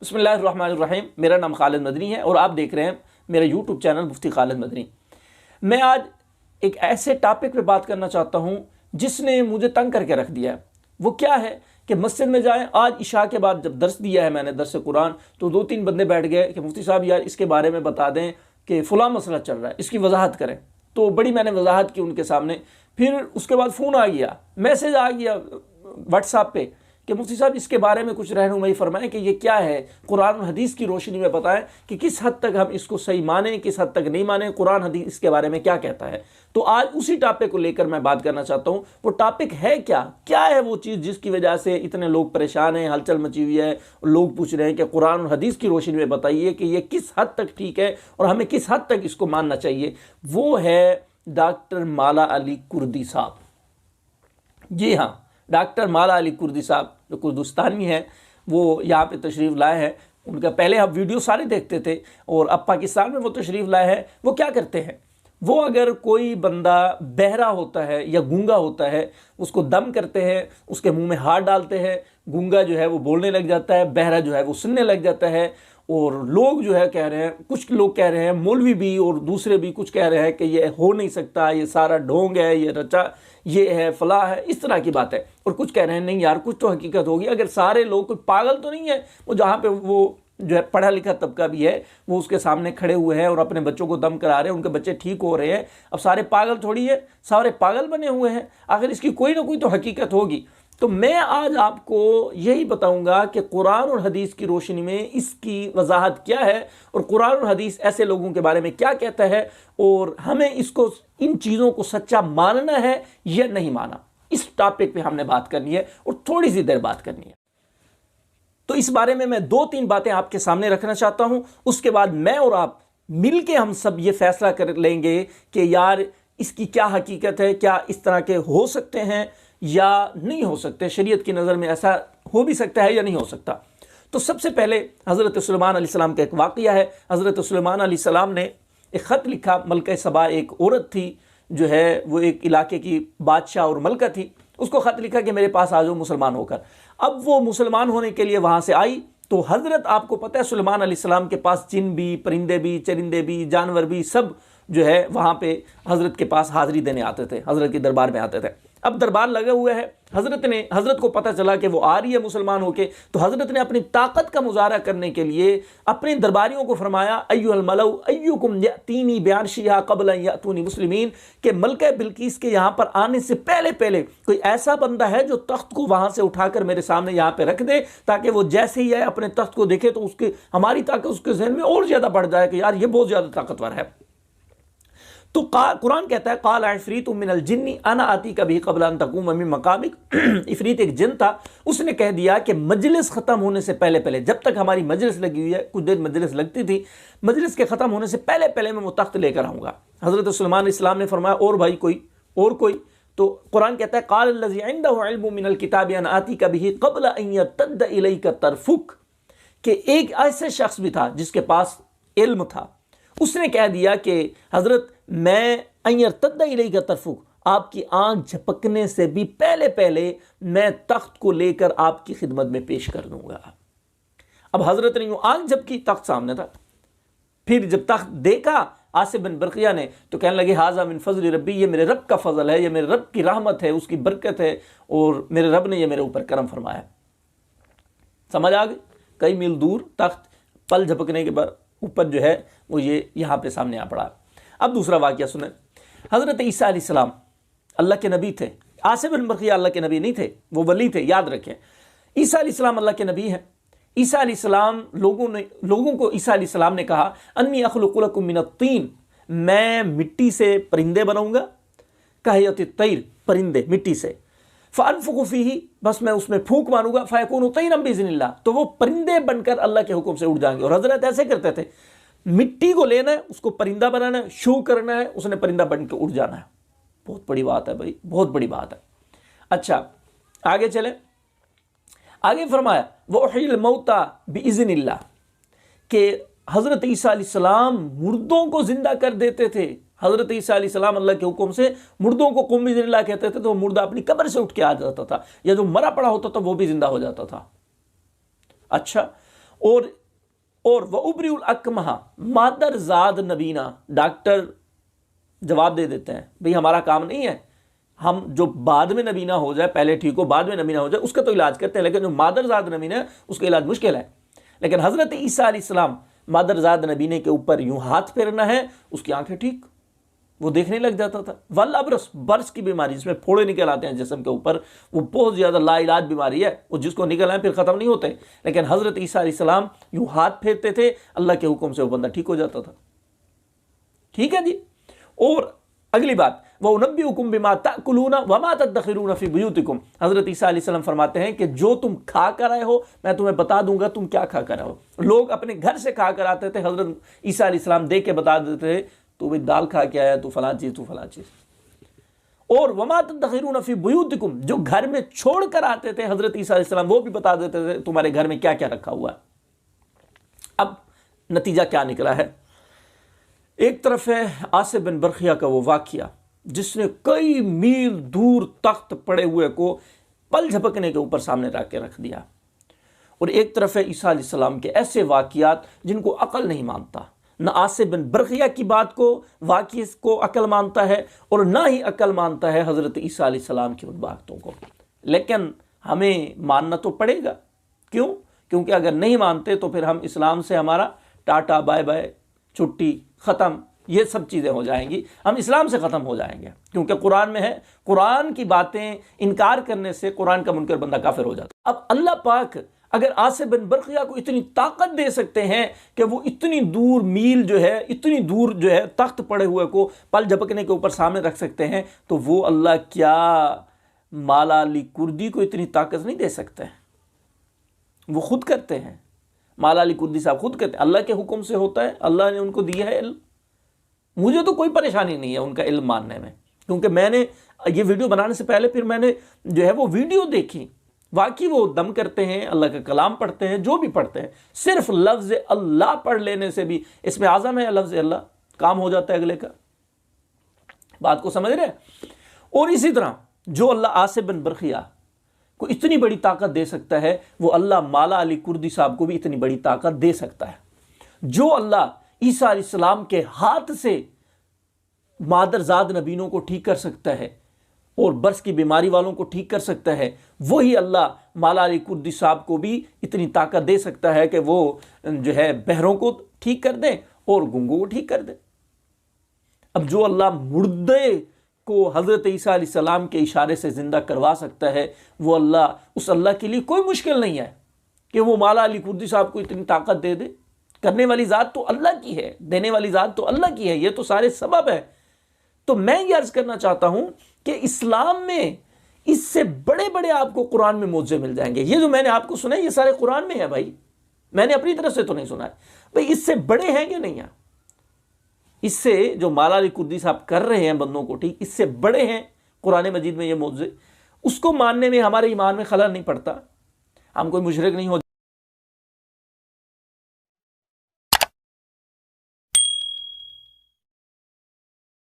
بسم اللہ الرحمن الرحیم۔ میرا نام خالد مدنی ہے اور آپ دیکھ رہے ہیں میرا یوٹیوب چینل مفتی خالد مدنی۔ میں آج ایک ایسے ٹاپک پہ بات کرنا چاہتا ہوں جس نے مجھے تنگ کر کے رکھ دیا ہے۔ وہ کیا ہے کہ مسجد میں جائیں، آج عشاء کے بعد جب درس دیا ہے میں نے، درس قرآن، تو 2-3 بندے بیٹھ گئے کہ مفتی صاحب یار اس کے بارے میں بتا دیں کہ فلاں مسئلہ چل رہا ہے، اس کی وضاحت کریں۔ تو بڑی میں نے وضاحت کی ان کے سامنے، پھر اس کے بعد فون آ گیا، میسیج آ گیا واٹس ایپ پہ کہ مفتی صاحب اس کے بارے میں کچھ رہنمائی فرمائیں کہ یہ کیا ہے، قرآن و حدیث کی روشنی میں بتائیں کہ کس حد تک ہم اس کو صحیح مانیں، کس حد تک نہیں مانیں، قرآن حدیث اس کے بارے میں کیا کہتا ہے۔ تو آج اسی ٹاپک کو لے کر میں بات کرنا چاہتا ہوں۔ وہ ٹاپک ہے کیا ہے وہ چیز جس کی وجہ سے اتنے لوگ پریشان ہیں، ہلچل مچی ہوئی ہے، لوگ پوچھ رہے ہیں کہ قرآن و حدیث کی روشنی میں بتائیے کہ یہ کس حد تک ٹھیک ہے اور ہمیں کس حد تک اس کو ماننا چاہیے۔ وہ ہے ڈاکٹر مالا علی کردی صاحب۔ جی ہاں، ڈاکٹر مالا علی کردی صاحب جو کردستانی ہیں، وہ یہاں پہ تشریف لائے ہیں۔ ان کا پہلے ہم ویڈیو سارے دیکھتے تھے اور اب پاکستان میں وہ تشریف لائے ہیں۔ وہ کیا کرتے ہیں، وہ اگر کوئی بندہ بہرا ہوتا ہے یا گونگا ہوتا ہے، اس کو دم کرتے ہیں، اس کے منہ میں ہاتھ ڈالتے ہیں، گونگا جو ہے وہ بولنے لگ جاتا ہے، بہرا جو ہے وہ سننے لگ جاتا ہے۔ اور لوگ جو ہے کہہ رہے ہیں، کچھ لوگ کہہ رہے ہیں، مولوی بھی اور دوسرے بھی کچھ کہہ رہے ہیں کہ یہ ہو نہیں سکتا، یہ سارا ڈھونگ ہے، یہ رچا، یہ ہے فلاں ہے، اس طرح کی بات ہے۔ اور کچھ کہہ رہے ہیں نہیں یار کچھ تو حقیقت ہوگی۔ اگر سارے لوگ، کوئی پاگل تو نہیں ہے وہ جہاں پہ وہ جو ہے پڑھا لکھا طبقہ بھی ہے، وہ اس کے سامنے کھڑے ہوئے ہیں اور اپنے بچوں کو دم کرا رہے ہیں، ان کے بچے ٹھیک ہو رہے ہیں۔ اب سارے پاگل تھوڑی ہے، سارے پاگل بنے ہوئے ہیں، آخر اس کی کوئی نہ کوئی تو حقیقت ہوگی۔ تو میں آج آپ کو یہی بتاؤں گا کہ قرآن اور حدیث کی روشنی میں اس کی وضاحت کیا ہے اور قرآن اور حدیث ایسے لوگوں کے بارے میں کیا کہتا ہے، اور ہمیں اس کو، ان چیزوں کو سچا ماننا ہے یا نہیں مانا۔ اس ٹاپک پہ ہم نے بات کرنی ہے اور تھوڑی سی دیر بات کرنی ہے۔ تو اس بارے میں 2-3 باتیں آپ کے سامنے رکھنا چاہتا ہوں۔ اس کے بعد میں اور آپ مل کے ہم سب یہ فیصلہ کر لیں گے کہ یار اس کی کیا حقیقت ہے، کیا اس طرح کے ہو سکتے ہیں یا نہیں ہو سکتے، شریعت کی نظر میں ایسا ہو بھی سکتا ہے یا نہیں ہو سکتا۔ تو سب سے پہلے حضرت سلیمان علیہ السلام کا ایک واقعہ ہے۔ حضرت سلیمان علیہ السلام نے ایک خط لکھا۔ ملکہ سبا ایک عورت تھی جو ہے وہ ایک علاقے کی بادشاہ اور ملکہ تھی، اس کو خط لکھا کہ میرے پاس آ جاؤ مسلمان ہو کر۔ اب وہ مسلمان ہونے کے لیے وہاں سے آئی تو حضرت، آپ کو پتہ ہے سلیمان علیہ السلام کے پاس جن بھی، پرندے بھی، چرندے بھی، جانور بھی، سب جو ہے وہاں پہ حضرت کے پاس حاضری دینے آتے تھے، حضرت کے دربار میں آتے تھے۔ اب دربار لگے ہوئے ہیں، حضرت کو پتہ چلا کہ وہ آ رہی ہے مسلمان ہو کے، تو حضرت نے اپنی طاقت کا مظاہرہ کرنے کے لیے اپنے درباریوں کو فرمایا ایھا الملؤ ایکم یاتینی بعرشھا قبل ان یاتونی مسلمین، کہ ملکہ بلقیس کے یہاں پر آنے سے پہلے کوئی ایسا بندہ ہے جو تخت کو وہاں سے اٹھا کر میرے سامنے یہاں پہ رکھ دے، تاکہ وہ جیسے ہی ہے اپنے تخت کو دیکھے تو اس کی ہماری طاقت اس کے ذہن میں اور زیادہ بڑھ جائے کہ یار یہ بہت زیادہ طاقتور ہے۔ تو قرآن کہتا ہے قال عفریت من الجن انا آتیک بہ قبل ان تقوم من مقامک۔ عفریت ایک جن تھا، اس نے کہہ دیا کہ مجلس ختم ہونے سے پہلے، جب تک ہماری مجلس لگی ہوئی ہے، کچھ دیر مجلس لگتی تھی، مجلس کے ختم ہونے سے پہلے میں وہ تخت لے کر آؤں گا۔ حضرت سلیمان علیہ السلام نے فرمایا اور بھائی کوئی؟ تو قرآن کہتا ہے قال الذی عنده علم من الکتاب انا آتیک بہ قبل ان یرتد الیک طرفک، کہ ایک ایسے شخص بھی تھا جس کے پاس علم تھا، اس نے کہہ دیا کہ حضرت میں ان یرتد الیک طرفک، آپ کی آنکھ جھپکنے سے بھی پہلے میں تخت کو لے کر آپ کی خدمت میں پیش کر دوں گا۔ اب حضرت نے یوں آنکھ جھپکی، تخت سامنے تھا۔ پھر جب تخت دیکھا آصف بن برقیہ نے تو کہنے لگے ھذا من فضل ربی، یہ میرے رب کا فضل ہے، یہ میرے رب کی رحمت ہے، اس کی برکت ہے، اور میرے رب نے یہ میرے اوپر کرم فرمایا۔ سمجھ آ گئی؟ کئی میل دور تخت پل جھپکنے کے اوپر جو ہے وہ یہ یہاں پہ سامنے آ پڑا۔ اب دوسرا واقعہ سنیں۔ حضرت عیسیٰ علیہ السلام اللہ کے نبی تھے، آصف بن برقیہ اللہ کے نبی نہیں تھے، وہ ولی تھے، یاد رکھیں۔ عیسیٰ علیہ السلام اللہ کے نبی ہیں۔ عیسیٰ علیہ السلام لوگوں کو عیسیٰ علیہ السلام نے کہا انی اخلق لکم من الطین، میں مٹی سے پرندے بناؤں گا، کہیۃ الطیر، پرندے مٹی سے، فانفخ فیہ، بس میں اس میں پھونک ماروں گا، فیکون طیرا باذن اللہ، تو وہ پرندے بن کر اللہ کے حکم سے اڑ جائیں گے۔ اور حضرت ایسے کرتے تھے، مٹی کو لینا ہے، اس کو پرندہ بنانا ہے، شو کرنا ہے، اس نے پرندہ بن کے اڑ جانا ہے۔ بہت بڑی بات ہے بھائی، بہت بڑی بات ہے۔ اچھا آگے چلیں، آگے فرمایا وَأُحْيِي الْمَوْتَى بِإِذْنِ اللَّهِ، کہ حضرت عیسیٰ علیہ السلام مردوں کو زندہ کر دیتے تھے۔ حضرت عیسیٰ علیہ السلام اللہ کے حکم سے مردوں کو قم بِإِذْنِ اللَّهِ کہتے تھے، تو وہ مردہ اپنی قبر سے اٹھ کے آ جاتا تھا، یا جو مرا پڑا ہوتا تھا وہ بھی زندہ ہو جاتا تھا۔ اچھا، اور وَأُبْرِئُ الْأَكْمَحَ مادر زاد نبینا، ڈاکٹر جواب دے دیتے ہیں بھئی ہمارا کام نہیں ہے، ہم جو بعد میں نبینا ہو جائے، پہلے ٹھیک ہو بعد میں نبینا ہو جائے اس کا تو علاج کرتے ہیں، لیکن جو مادر زاد نبینا ہے اس کا علاج مشکل ہے۔ لیکن حضرت عیسیٰ علیہ السلام مادر زاد نبینے کے اوپر یوں ہاتھ پھیرنا ہے، اس کی آنکھیں ٹھیک، وہ دیکھنے لگ جاتا تھا۔ والابرس، برس کی بیماری جس میں پھوڑے نکل آتے ہیں جسم کے اوپر، وہ بہت زیادہ لا علاج بیماری ہے، وہ جس کو نکل آئے پھر ختم نہیں ہوتے، لیکن حضرت عیسیٰ علیہ السلام یوں ہاتھ پھیرتے تھے، اللہ کے حکم سے وہ بندہ ٹھیک ہو جاتا تھا۔ ٹھیک ہے جی۔ اور اگلی بات، وَأُنَبِّئُكُم بِمَا تَأْكُلُونَ وَمَا تَدَّخِرُونَ فِي بُيُوتِكُم، حضرت عیسیٰ علیہ السلام فرماتے ہیں کہ جو تم کھا کر آئے ہو میں تمہیں بتا دوں گا تم کیا کھا کر آئے ہو۔ لوگ اپنے گھر سے کھا کر آتے تھے، حضرت عیسیٰ علیہ السلام دیکھ کے بتا دیتے تھے تو بھی دال کھا کے آیا، تو فلاں چیز، تو فلاں چیز۔ اور وَمَا تَدَّخِرُونَ فِي بُيُوتِكُم، جو گھر میں چھوڑ کر آتے تھے حضرت عیسیٰ علیہ السلام، وہ بھی بتا دیتے تھے تمہارے گھر میں کیا کیا رکھا ہوا ہے۔ اب نتیجہ کیا نکلا ہے؟ ایک طرف ہے عاصم بن برقیہ کا وہ واقعہ جس نے کئی میل دور تخت پڑے ہوئے کو پل جھپکنے کے اوپر سامنے رکھ کے رکھ دیا، اور ایک طرف ہے عیسیٰ علیہ السلام کے ایسے واقعات جن کو عقل نہیں مانتا، نہ عاصم بن برقیہ کی بات کو واقعی کو عقل مانتا ہے اور نہ ہی عقل مانتا ہے حضرت عیسیٰ علیہ السلام کی ان باتوں کو، لیکن ہمیں ماننا تو پڑے گا۔ کیوں؟ کیونکہ اگر نہیں مانتے تو پھر ہم اسلام سے ہمارا ٹاٹا بائے بائے، چھٹی، ختم، یہ سب چیزیں ہو جائیں گی، ہم اسلام سے ختم ہو جائیں گے، کیونکہ قرآن میں ہے قرآن کی باتیں انکار کرنے سے قرآن کا منکر بندہ کافر ہو جاتا۔ اب اللہ پاک اگر عاصم بن برقیہ کو اتنی طاقت دے سکتے ہیں کہ وہ اتنی دور میل جو ہے، اتنی دور جو ہے تخت پڑے ہوئے کو پل جھپکنے کے اوپر سامنے رکھ سکتے ہیں، تو وہ اللہ کیا مالا علی کردی کو اتنی طاقت نہیں دے سکتے ہیں؟ وہ خود کرتے ہیں، مالا علی کردی صاحب خود کرتے ہیں، اللہ کے حکم سے ہوتا ہے، اللہ نے ان کو دیا ہے علم۔ مجھے تو کوئی پریشانی نہیں ہے ان کا علم ماننے میں، کیونکہ میں نے یہ ویڈیو بنانے سے پہلے پھر میں نے جو ہے وہ ویڈیو دیکھی، واقعی وہ دم کرتے ہیں، اللہ کا کلام پڑھتے ہیں، جو بھی پڑھتے ہیں، صرف لفظ اللہ پڑھ لینے سے بھی اس میں اعظم ہے لفظ اللہ، کام ہو جاتا ہے اگلے کا۔ بات کو سمجھ رہے ہیں؟ اور اسی طرح جو اللہ عاصم بن برقیہ کو اتنی بڑی طاقت دے سکتا ہے، وہ اللہ مالا علی کردی صاحب کو بھی اتنی بڑی طاقت دے سکتا ہے۔ جو اللہ عیسیٰ علیہ السلام کے ہاتھ سے مادر زاد نبینوں کو ٹھیک کر سکتا ہے اور برس کی بیماری والوں کو ٹھیک کر سکتا ہے، وہی اللہ مالا علی کردی صاحب کو بھی اتنی طاقت دے سکتا ہے کہ وہ جو ہے بہروں کو ٹھیک کر دیں اور گنگوں کو ٹھیک کر دیں۔ اب جو اللہ مردے کو حضرت عیسیٰ علیہ السلام کے اشارے سے زندہ کروا سکتا ہے، وہ اللہ، اس اللہ کے لیے کوئی مشکل نہیں ہے کہ وہ مالا علی کردی صاحب کو اتنی طاقت دے دے۔ کرنے والی ذات تو اللہ کی ہے، دینے والی ذات تو اللہ کی ہے، یہ تو سارے سبب ہے۔ تو میں یہ عرض کرنا چاہتا ہوں کہ اسلام میں اس سے بڑے بڑے آپ کو قرآن میں معجزے مل جائیں گے۔ یہ جو میں نے آپ کو سنا ہے یہ سارے قرآن میں ہے بھائی، میں نے اپنی طرف سے تو نہیں سنا ہے بھائی، اس سے بڑے ہیں کہ نہیں ہیں؟ اس سے جو مالا علی کردی صاحب کر رہے ہیں بندوں کو ٹھیک، اس سے بڑے ہیں قرآن مجید میں یہ معجزے۔ اس کو ماننے میں ہمارے ایمان میں خلل نہیں پڑتا، ہم کوئی مشرک نہیں ہو